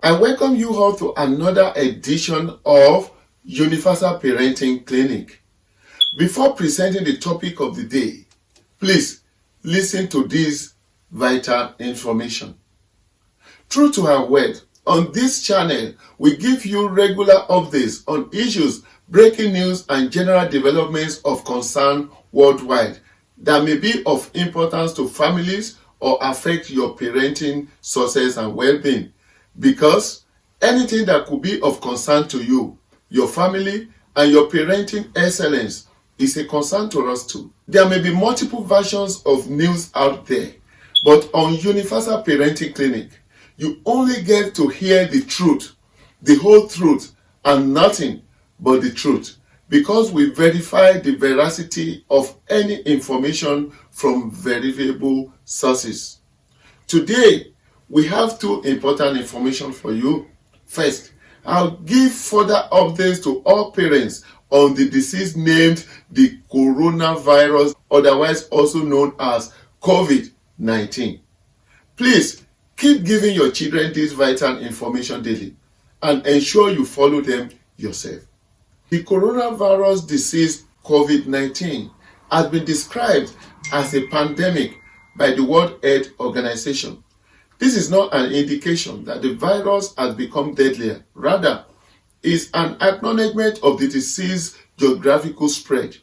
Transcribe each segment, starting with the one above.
I welcome you all to another edition of Universal Parenting Clinic. Before presenting the topic of the day, please listen to this vital information. True to our word, on this channel, we give you regular updates on issues, breaking news, and general developments of concern worldwide that may be of importance to families or affect your parenting success and well-being. Because anything that could be of concern to you, your family, and your parenting excellence is a concern to us too. There may be multiple versions of news out there, but on Universal Parenting Clinic, you only get to hear the truth, the whole truth, and nothing but the truth, because we verify the veracity of any information from verifiable sources. Today, we have two important information for you. First, I'll give further updates to all parents on the disease named the coronavirus, otherwise also known as COVID-19. Please keep giving your children this vital information daily and ensure you follow them yourself. The coronavirus disease COVID-19 has been described as a pandemic by the World Health Organization. This is not an indication that the virus has become deadlier. Rather, it's an acknowledgement of the disease geographical spread.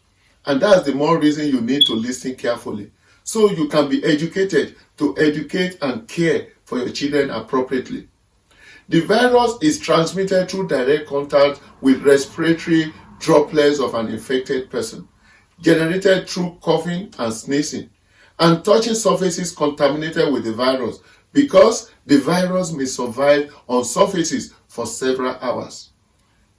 And that's the more reason you need to listen carefully, so you can be educated to educate and care for your children appropriately. The virus is transmitted through direct contact with respiratory droplets of an infected person, generated through coughing and sneezing, and touching surfaces contaminated with the virus, because the virus may survive on surfaces for several hours.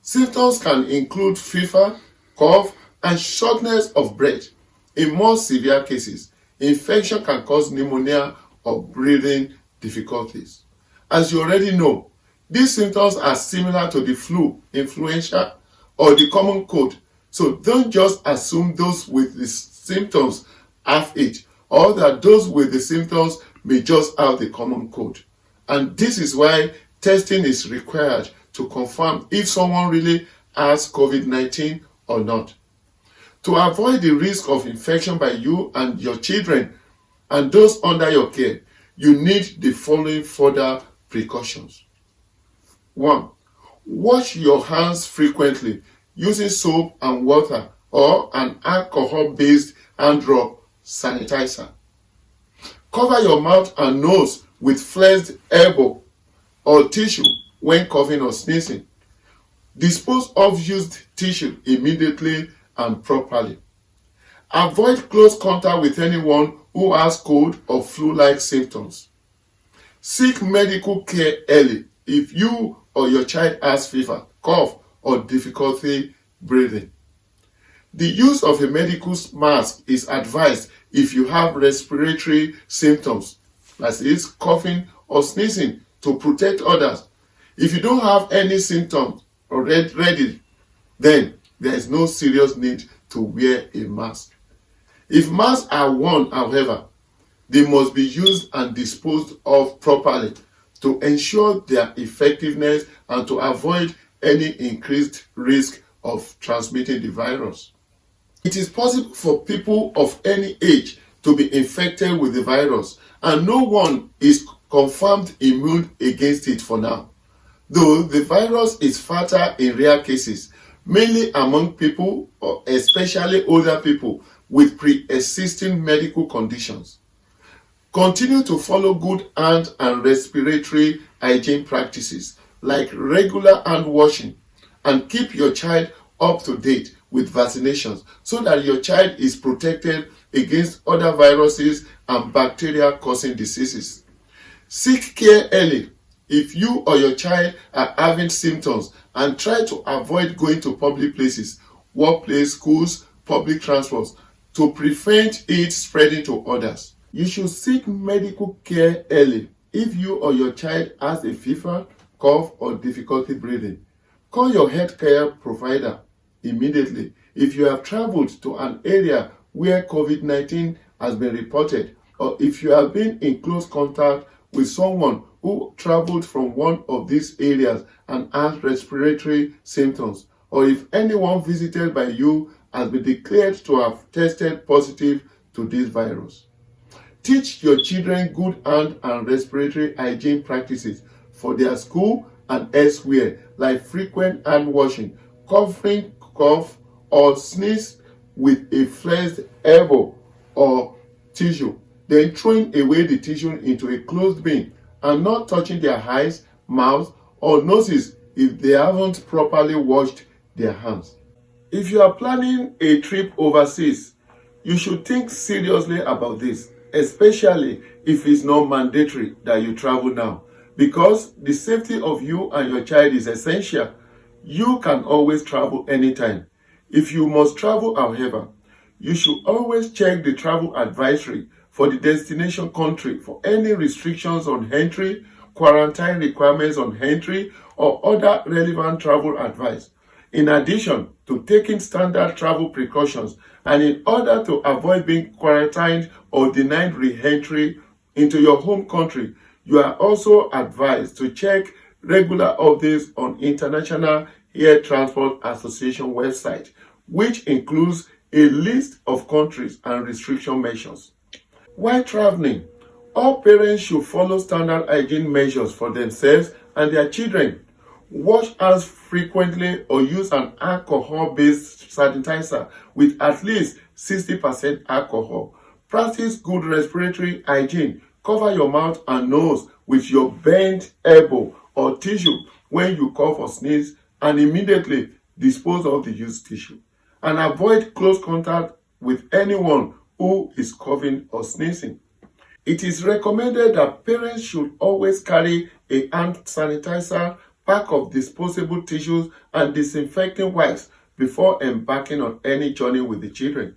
Symptoms can include fever, cough, and shortness of breath. In more severe cases, infection can cause pneumonia or breathing difficulties. As you already know, these symptoms are similar to the flu, influenza, or the common cold. So don't just assume those with the symptoms have it, or that those with the symptoms may just have the common cold. And this is why testing is required to confirm if someone really has COVID-19 or not. To avoid the risk of infection by you and your children and those under your care, you need the following further precautions. 1. Wash your hands frequently using soap and water or an alcohol-based hand rub sanitizer. Cover your mouth and nose with flexed elbow or tissue when coughing or sneezing. Dispose of used tissue immediately and properly. Avoid close contact with anyone who has cold or flu-like symptoms. Seek medical care early if you or your child has fever, cough, or difficulty breathing. The use of a medical mask is advised if you have respiratory symptoms, that is, coughing or sneezing, to protect others. If you don't have any symptoms already, then there is no serious need to wear a mask. If masks are worn, however, they must be used and disposed of properly to ensure their effectiveness and to avoid any increased risk of transmitting the virus. It is possible for people of any age to be infected with the virus, and no one is confirmed immune against it for now. Though the virus is fatal in rare cases, mainly among people, or especially older people, with pre-existing medical conditions. Continue to follow good hand and respiratory hygiene practices like regular hand washing, and keep your child up to date with vaccinations so that your child is protected against other viruses and bacteria causing diseases. Seek care early if you or your child are having symptoms, and try to avoid going to public places, workplace, schools, public transports, to prevent it spreading to others. You should seek medical care early if you or your child has a fever, cough, or difficulty breathing. Call your healthcare provider immediately if you have traveled to an area where COVID-19 has been reported, or if you have been in close contact with someone who traveled from one of these areas and has respiratory symptoms, or if anyone visited by you has been declared to have tested positive to this virus. Teach your children good hand and respiratory hygiene practices for their school and elsewhere, like frequent hand washing, covering cough or sneeze with a flexed elbow or tissue, then throwing away the tissue into a closed bin, and not touching their eyes, mouths, or noses if they haven't properly washed their hands. If you are planning a trip overseas, you should think seriously about this, especially if it's not mandatory that you travel now, because the safety of you and your child is essential. You can always travel anytime. If you must travel, however, you should always check the travel advisory for the destination country for any restrictions on entry, quarantine requirements on entry, or other relevant travel advice. In addition to taking standard travel precautions, and in order to avoid being quarantined or denied re-entry into your home country, you are also advised to check regular updates on International Air Transport Association website, which includes a list of countries and restriction measures. While traveling, all parents should follow standard hygiene measures for themselves and their children. Wash hands frequently or use an alcohol-based sanitizer with at least 60% alcohol. Practice good respiratory hygiene. Cover your mouth and nose with your bent elbow or tissue when you cough or sneeze, and immediately dispose of the used tissue. And avoid close contact with anyone who is coughing or sneezing. It is recommended that parents should always carry a hand sanitizer, pack of disposable tissues, and disinfecting wipes before embarking on any journey with the children.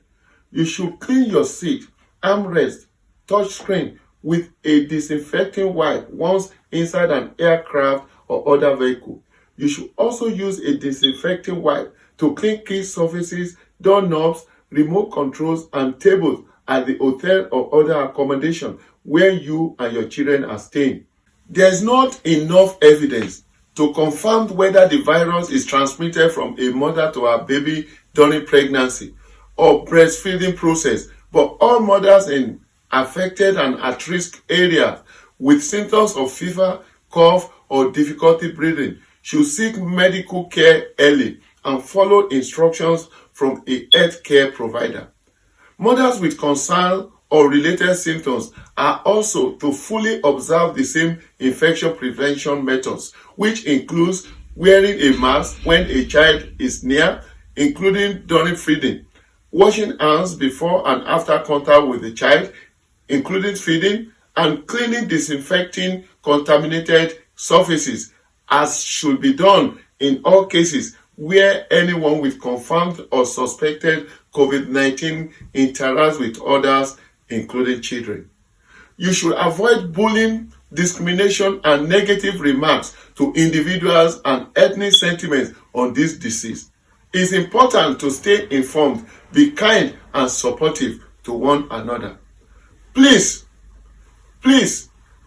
You should clean your seat, armrest, touch screen with a disinfecting wipe once inside an aircraft or other vehicle. You should also use a disinfecting wipe to clean key surfaces, doorknobs, remote controls, and tables at the hotel or other accommodation where you and your children are staying. There is not enough evidence to confirm whether the virus is transmitted from a mother to her baby during pregnancy or breastfeeding process, but all mothers in affected and at-risk areas with symptoms of fever, cough, or difficulty breathing should seek medical care early and follow instructions from a healthcare provider. Mothers with concern or related symptoms are also to fully observe the same infection prevention methods, which includes wearing a mask when a child is near, including during feeding, washing hands before and after contact with the child, including feeding, and cleaning, disinfecting contaminated surfaces, as should be done in all cases where anyone with confirmed or suspected COVID-19 interacts with others, including children. You should avoid bullying, discrimination, and negative remarks to individuals and ethnic sentiments on this disease. It's important to stay informed, be kind, and supportive to one another. Please,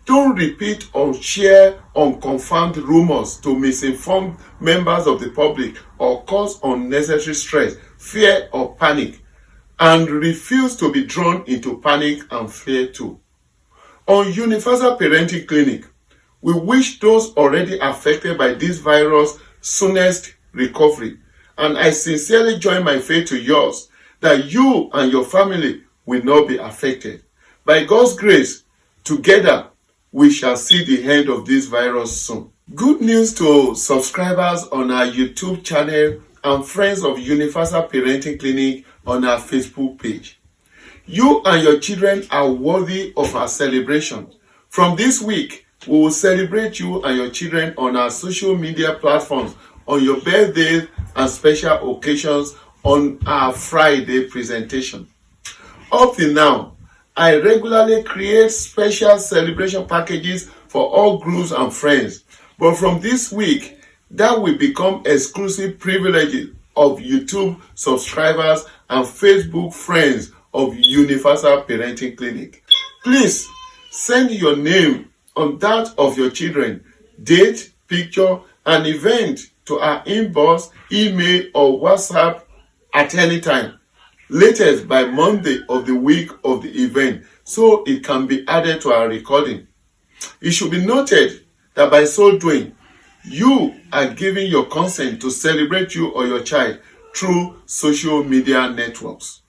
don't repeat or share unconfirmed rumors to misinform members of the public or cause unnecessary stress, fear, or panic, and refuse to be drawn into panic and fear too. On Universal Parenting Clinic, we wish those already affected by this virus soonest recovery, and I sincerely join my faith to yours that you and your family will not be affected. By God's grace, together we shall see the end of this virus soon. Good news to subscribers on our YouTube channel and friends of Universal Parenting Clinic on our Facebook page. You and your children are worthy of our celebration. From this week, we will celebrate you and your children on our social media platforms on your birthdays and special occasions on our Friday presentation. Up till now, I regularly create special celebration packages for all groups and friends. But from this week, that will become exclusive privileges of YouTube subscribers and Facebook friends of Universal Parenting Clinic. Please send your name on that of your children, date, picture, and event to our inbox, email, or WhatsApp at any time, latest by Monday of the week of the event, so it can be added to our recording. It should be noted that by so doing, you are giving your consent to celebrate you or your child through social media networks.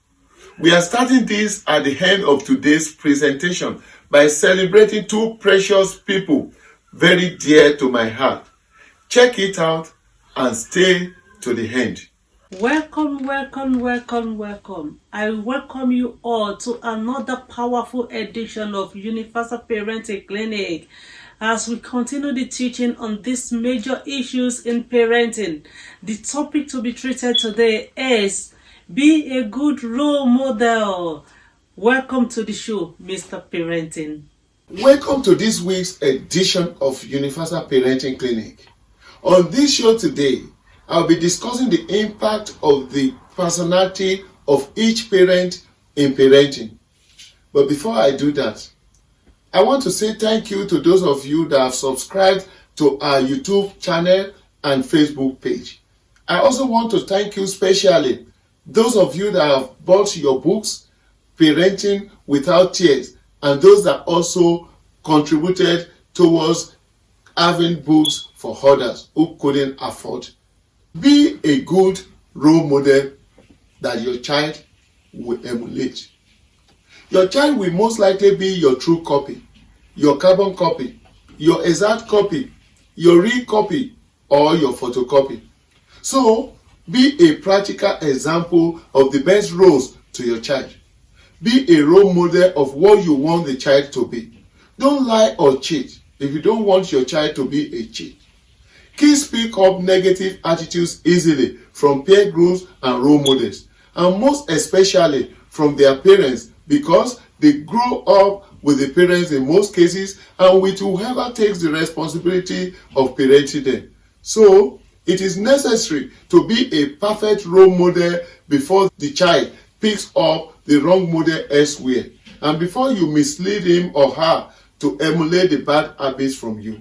We are starting this at the end of today's presentation by celebrating two precious people very dear to my heart. Check it out and stay to the end. Welcome, welcome, welcome, welcome. I welcome you all to another powerful edition of Universal Parenting Clinic as we continue the teaching on these major issues in parenting. The topic to be treated today is be a good role model. Welcome to the show, Mr. Parenting. Welcome to this week's edition of Universal Parenting Clinic. On this show today, I'll be discussing the impact of the personality of each parent in parenting. But before I do that, I want to say thank you to those of you that have subscribed to our YouTube channel and Facebook page. I also want to thank you specially those of you that have bought your books, Parenting Without Tears, and those that also contributed towards having books for others who couldn't afford. Be a good role model that your child will emulate. Your child will most likely be your true copy, your carbon copy, your exact copy, your real copy, or your photocopy. So, be a practical example of the best roles to your child. Be a role model of what you want the child to be. Don't lie or cheat if you don't want your child to be a cheat. Kids pick up negative attitudes easily from peer groups and role models, and most especially from their parents, because they grow up with the parents in most cases and with whoever takes the responsibility of parenting them. So, it is necessary to be a perfect role model before the child picks up the wrong model elsewhere, and before you mislead him or her to emulate the bad habits from you.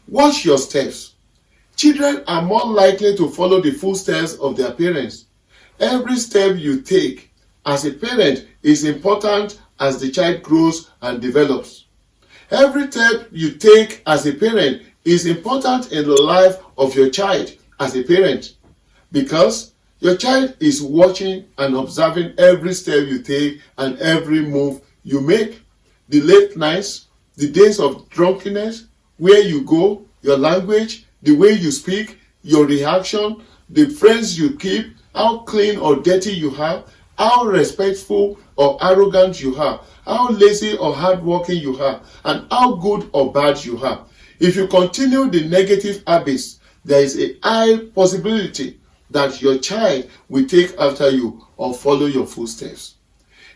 Watch your steps. Children are more likely to follow the footsteps of their parents. Every step you take as a parent is important as the child grows and develops. Every step you take as a parent is important in the life of your child as a parent, because your child is watching and observing every step you take and every move you make. The late nights, the days of drunkenness, where you go, your language, the way you speak, your reaction, the friends you keep, how clean or dirty you are, how respectful or arrogant you are, how lazy or hardworking you are, and how good or bad you are. If you continue the negative habits, there is a high possibility that your child will take after you or follow your footsteps.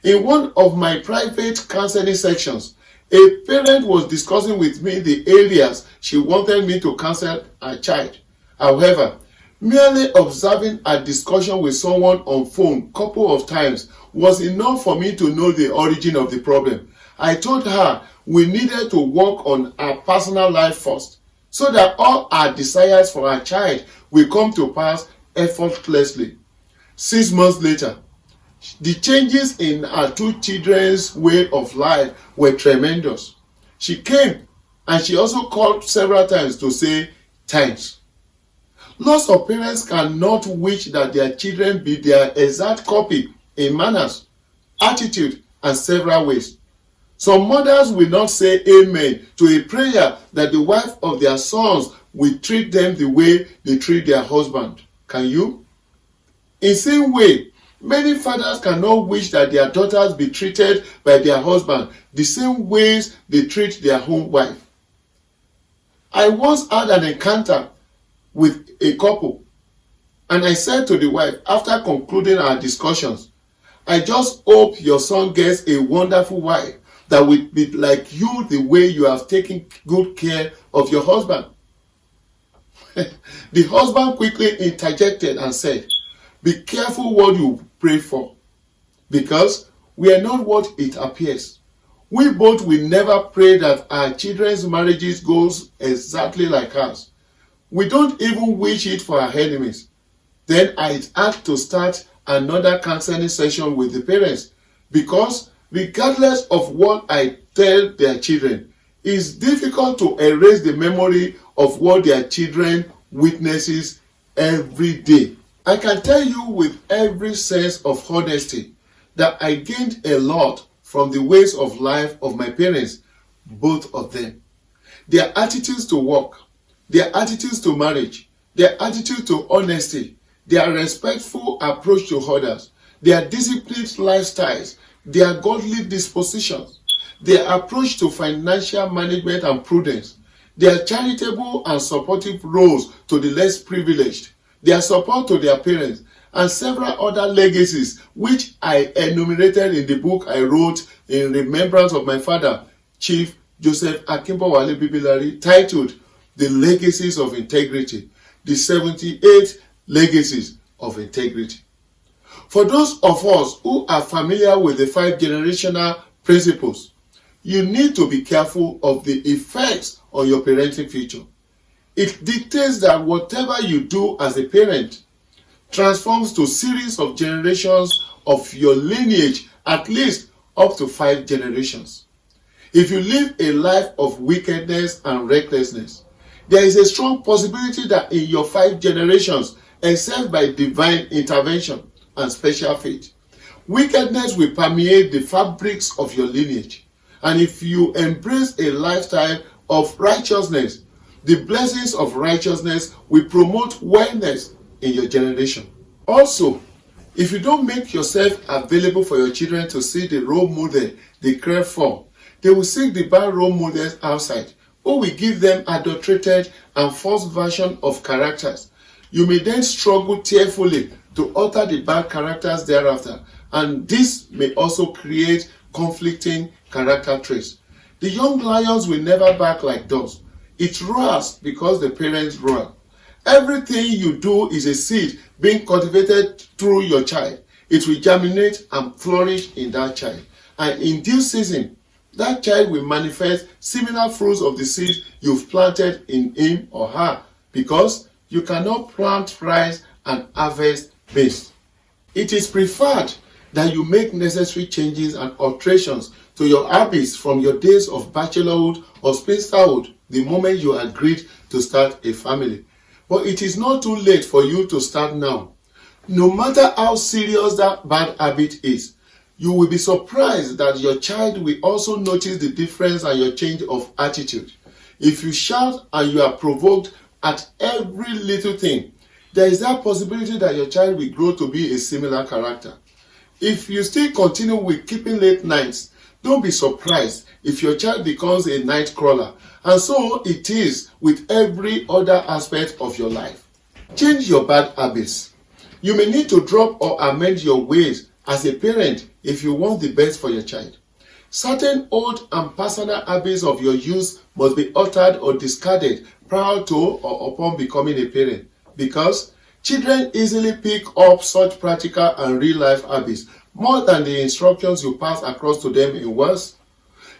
In one of my private counseling sections, a parent was discussing with me the areas she wanted me to counsel her child. However, merely observing a discussion with someone on phone a couple of times was enough for me to know the origin of the problem. I told her we needed to work on our personal life first, so that all our desires for our child will come to pass effortlessly. 6 months later, the changes in our two children's way of life were tremendous. She came and she also called several times to say thanks. Lots of parents cannot wish that their children be their exact copy in manners, attitude, and several ways. Some mothers will not say amen to a prayer that the wife of their sons will treat them the way they treat their husband. Can you? In the same way, many fathers cannot wish that their daughters be treated by their husband the same ways they treat their own wife. I once had an encounter with a couple, and I said to the wife after concluding our discussions, I just hope your son gets a wonderful wife that will be like you the way you have taken good care of your husband. The husband quickly interjected and said, be careful what you pray for, because we are not what it appears. We both will never pray that our children's marriages goes exactly like ours. We don't even wish it for our enemies. Then I had to start another counseling session with the parents, because regardless of what I tell their children, it's difficult to erase the memory of what their children witnesses every day. I can tell you with every sense of honesty that I gained a lot from the ways of life of my parents, both of them. Their attitudes to work, their attitudes to marriage, their attitude to honesty, their respectful approach to others, their disciplined lifestyles, their godly dispositions, their approach to financial management and prudence, their charitable and supportive roles to the less privileged, their support to their parents, and several other legacies which I enumerated in the book I wrote in remembrance of my father, Chief Joseph Akimbowale Bibilari, titled The Legacies of Integrity, the 78 Legacies of Integrity. For those of us who are familiar with the 5 generational principles, you need to be careful of the effects on your parenting future. It dictates that whatever you do as a parent transforms to a series of generations of your lineage, at least up to 5 generations. If you live a life of wickedness and recklessness, there is a strong possibility that in your 5 generations, except by divine intervention and special faith, wickedness will permeate the fabrics of your lineage. And if you embrace a lifestyle of righteousness, the blessings of righteousness will promote wellness in your generation. Also, if you don't make yourself available for your children to see the role model they crave for, they will seek the bad role models outside, who will give them adulterated and false version of characters. You may then struggle tearfully to alter the bad characters thereafter, and this may also create conflicting character traits. The young lions will never bark like dogs. It roars because the parents roar. Everything you do is a seed being cultivated through your child. It will germinate and flourish in that child. And in due season, that child will manifest similar fruits of the seed you've planted in him or her, because you cannot plant rice and harvest maize. It is preferred that you make necessary changes and alterations to your habits from your days of bachelorhood or spinsterhood the moment you agreed to start a family. But it is not too late for you to start now. No matter how serious that bad habit is, you will be surprised that your child will also notice the difference and your change of attitude. If you shout and you are provoked at every little thing, there is that possibility that your child will grow to be a similar character. If you still continue with keeping late nights, don't be surprised if your child becomes a night crawler. And so it is with every other aspect of your life. Change your bad habits. You may need to drop or amend your ways as a parent if you want the best for your child. Certain old and personal habits of your youth must be altered or discarded prior to or upon becoming a parent, because children easily pick up such practical and real-life habits more than the instructions you pass across to them in words.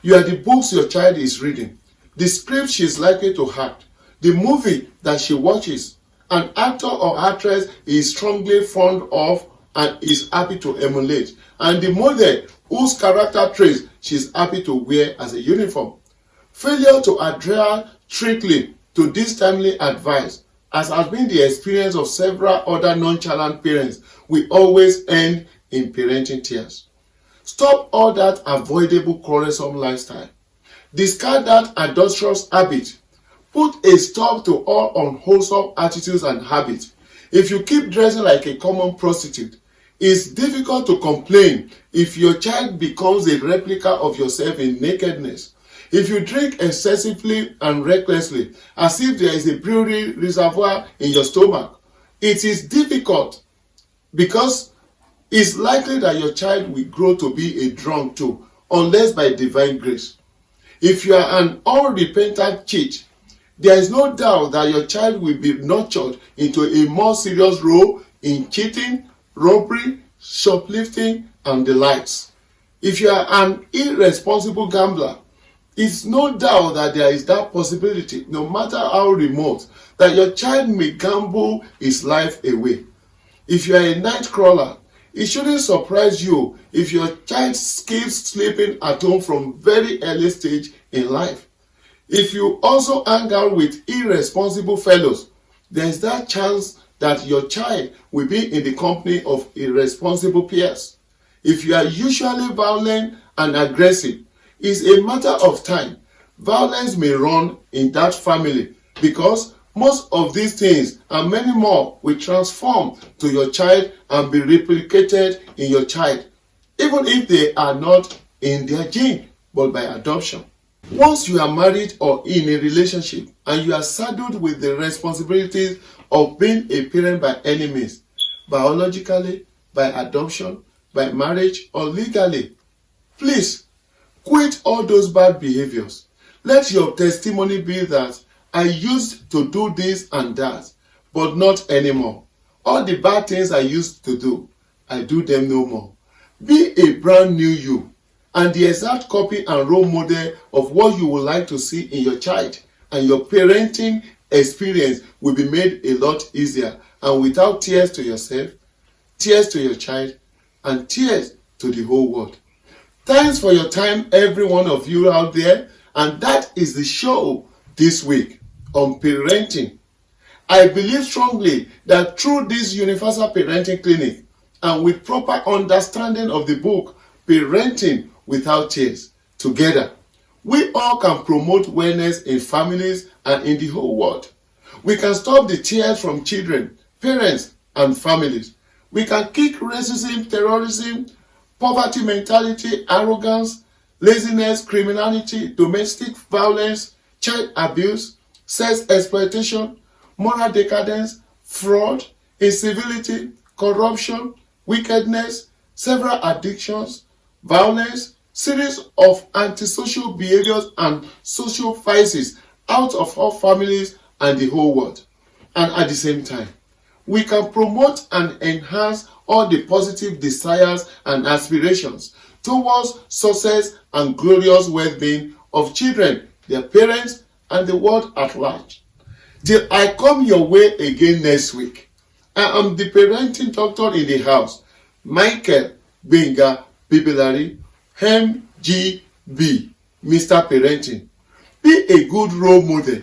You are the books your child is reading, the script she is likely to act, the movie that she watches. An actor or actress is strongly fond of and is happy to emulate, and the model whose character traits she is happy to wear as a uniform. Failure to adhere strictly to this timely advice, as has been the experience of several other nonchalant parents, will always end in parenting tears. Stop all that avoidable quarrelsome lifestyle. Discard that adulterous habit. Put a stop to all unwholesome attitudes and habits. If you keep dressing like a common prostitute, it's difficult to complain if your child becomes a replica of yourself in nakedness. If you drink excessively and recklessly, as if there is a brewery reservoir in your stomach, it is difficult because it's likely that your child will grow to be a drunk too, unless by divine grace. If you are an unrepentant cheat, there is no doubt that your child will be nurtured into a more serious role in cheating, robbery, shoplifting, and the likes. If you are an irresponsible gambler, it's no doubt that there is that possibility, no matter how remote, that your child may gamble his life away. If you are a night crawler, it shouldn't surprise you if your child skips sleeping at home from very early stage in life. If you also hang out with irresponsible fellows, there is that chance that your child will be in the company of irresponsible peers. If you are usually violent and aggressive, it's a matter of time. Violence may run in that family because most of these things and many more will transform to your child and be replicated in your child, even if they are not in their gene but by adoption. Once you are married or in a relationship and you are saddled with the responsibilities of being a parent by any means, biologically, by adoption, by marriage, or legally, please quit all those bad behaviors. Let your testimony be that I used to do this and that, but not anymore. All the bad things I used to do, I do them no more. Be a brand new you and the exact copy and role model of what you would like to see in your child, and your parenting experience will be made a lot easier and without tears to yourself, tears to your child, and tears to the whole world. Thanks for your time, every one of you out there, and that is the show this week on parenting. I believe strongly that through this Universal Parenting Clinic and with proper understanding of the book Parenting Without Tears, together, we all can promote wellness in families and in the whole world. We can stop the tears from children, parents, and families. We can kick racism, terrorism, poverty mentality, arrogance, laziness, criminality, domestic violence, child abuse, sex exploitation, moral decadence, fraud, incivility, corruption, wickedness, several addictions, violence, series of antisocial behaviors and social vices out of our families and the whole world. And at the same time, we can promote and enhance all the positive desires and aspirations towards success and glorious well-being of children, their parents, and the world at large. Till I come your way again next week, I am the parenting doctor in the house, Michael Benga Bibilari, MGB, Mr. Parenting. Be a good role model.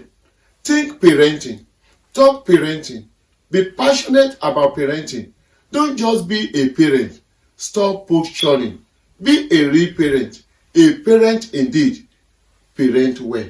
Think parenting. Talk parenting. Be passionate about parenting. Don't just be a parent. Stop posturing. Be a real parent. A parent indeed. Parent well.